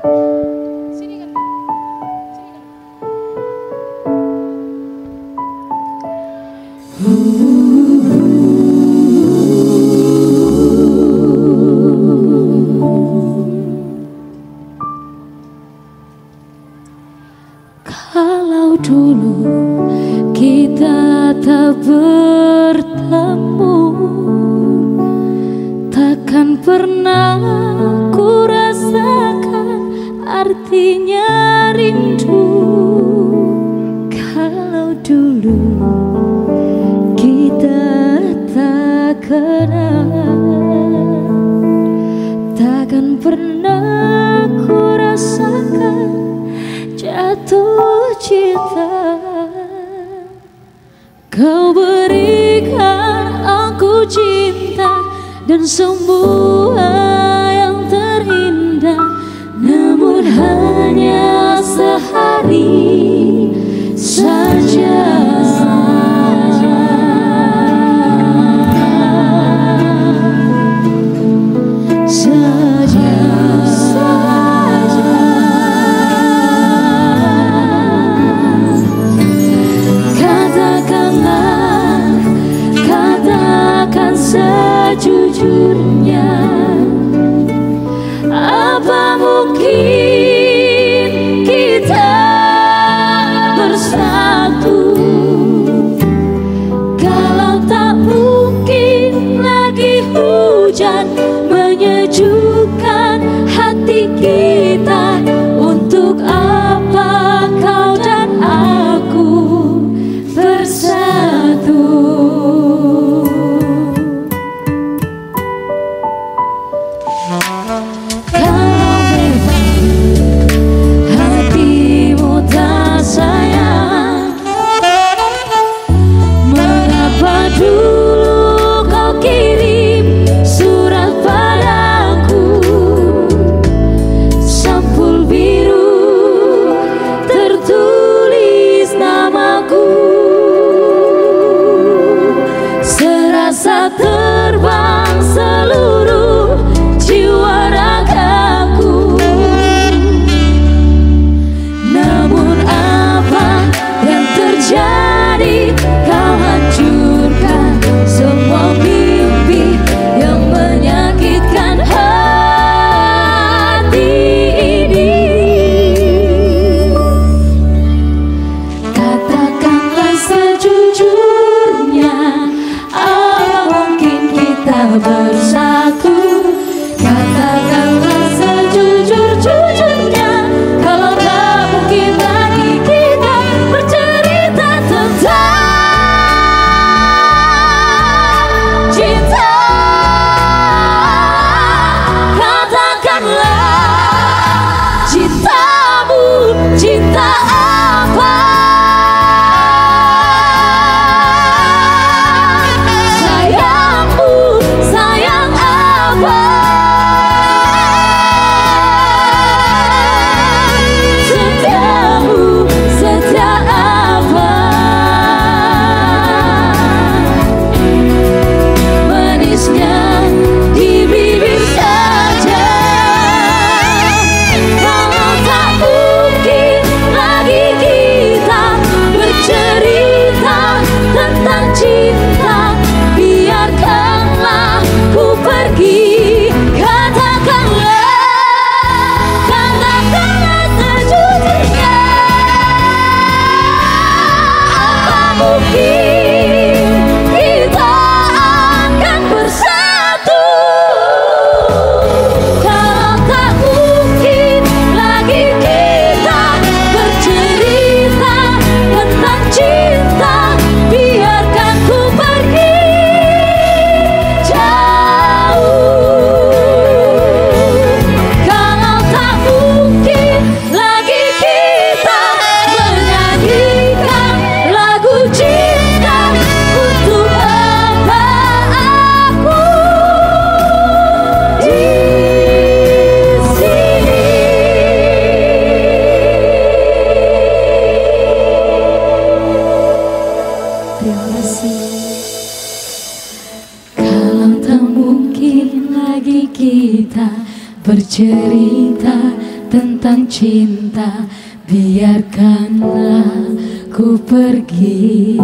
Kalau dulu kita tak bertemu, takkan pernah ku rasakan artinya rindu. Kalau dulu kita tak kenal, takkan pernah ku rasakan jatuh cinta. Kau berikan aku cinta dan semua yang terindah, namun hanya sehari saja. Sejujurnya, apa mungkin kita bersatu? Kalau tak mungkin lagi hujan menyejukkan hati kita, untuk apa kau dan aku bersatu? cerita tentang cinta, biarkanlah ku pergi.